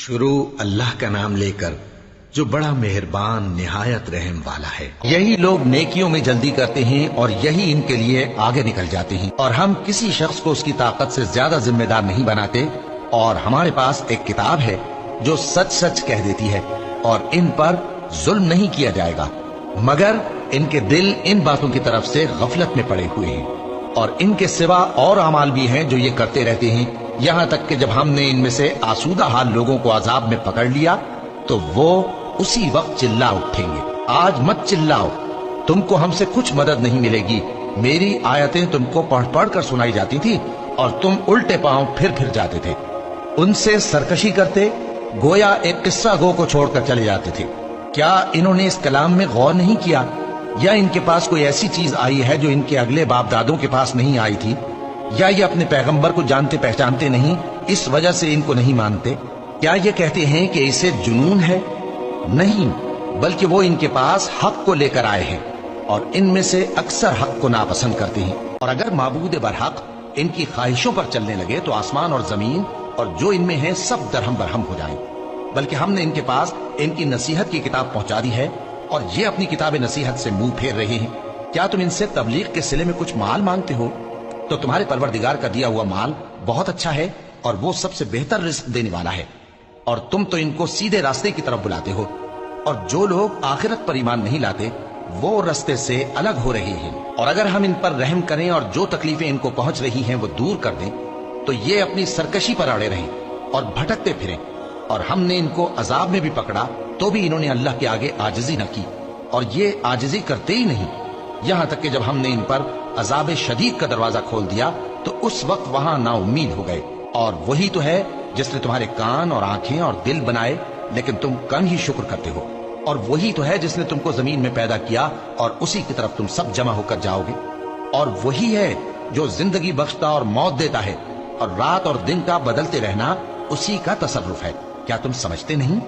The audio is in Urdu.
شروع اللہ کا نام لے کر جو بڑا مہربان نہایت رحم والا ہے۔ یہی لوگ نیکیوں میں جلدی کرتے ہیں اور یہی ان کے لیے آگے نکل جاتے ہیں، اور ہم کسی شخص کو اس کی طاقت سے زیادہ ذمہ دار نہیں بناتے، اور ہمارے پاس ایک کتاب ہے جو سچ سچ کہہ دیتی ہے، اور ان پر ظلم نہیں کیا جائے گا، مگر ان کے دل ان باتوں کی طرف سے غفلت میں پڑے ہوئے ہیں، اور ان کے سوا اور اعمال بھی ہیں جو یہ کرتے رہتے ہیں، یہاں تک کہ جب ہم نے ان میں سے آسودہ حال لوگوں کو عذاب میں پکڑ لیا تو وہ اسی وقت چلا اٹھیں گے۔ آج مت چلاؤ، تم کو ہم سے کچھ مدد نہیں ملے گی، میری آیتیں تم کو پڑھ پڑھ کر سنائی جاتی تھی اور تم الٹے پاؤں پھر جاتے تھے، ان سے سرکشی کرتے، گویا ایک قصہ گو کو چھوڑ کر چلے جاتے تھے۔ کیا انہوں نے اس کلام میں غور نہیں کیا، یا ان کے پاس کوئی ایسی چیز آئی ہے جو ان کے اگلے باپ دادوں کے پاس نہیں آئی تھی، یا یہ اپنے پیغمبر کو جانتے پہچانتے نہیں، اس وجہ سے ان کو نہیں مانتے؟ کیا یہ کہتے ہیں کہ اسے جنون ہے؟ نہیں، بلکہ وہ ان کے پاس حق کو لے کر آئے ہیں، اور ان میں سے اکثر حق کو ناپسند کرتے ہیں۔ اور اگر معبود برحق ان کی خواہشوں پر چلنے لگے تو آسمان اور زمین اور جو ان میں ہے سب درہم برہم ہو جائیں۔ بلکہ ہم نے ان کے پاس ان کی نصیحت کی کتاب پہنچا دی ہے، اور یہ اپنی کتاب نصیحت سے منہ پھیر رہے ہیں۔ کیا تم ان سے تبلیغ کے صلے میں کچھ مال مانگتے ہو؟ تو تمہارے پروردگار کا دیا ہوا مال بہت اچھا ہے، اور وہ سب سے بہتر رزق دینے والا ہے، اور تم تو ان کو سیدھے راستے کی طرف بلاتے ہو، اور جو لوگ آخرت پر ایمان نہیں لاتے وہ راستے سے الگ ہو رہے ہیں۔ اور اگر ہم ان پر رحم کریں اور جو تکلیفیں ان کو پہنچ رہی ہیں وہ دور کر دیں تو یہ اپنی سرکشی پر اڑے رہیں اور بھٹکتے پھریں، اور ہم نے ان کو عذاب میں بھی پکڑا تو بھی انہوں نے اللہ کے آگے عاجزی نہ کی، اور یہ عاجزی کرتے ہی نہیں، یہاں تک کہ جب ہم نے ان پر عذاب شدید کا دروازہ کھول دیا تو اس وقت وہاں نا امید ہو گئے۔ اور وہی تو ہے جس نے تمہارے کان اور آنکھیں اور دل بنائے، لیکن تم کم ہی شکر کرتے ہو، اور وہی تو ہے جس نے تم کو زمین میں پیدا کیا اور اسی کی طرف تم سب جمع ہو کر جاؤ گے، اور وہی ہے جو زندگی بخشتا اور موت دیتا ہے، اور رات اور دن کا بدلتے رہنا اسی کا تصرف ہے۔ کیا تم سمجھتے نہیں؟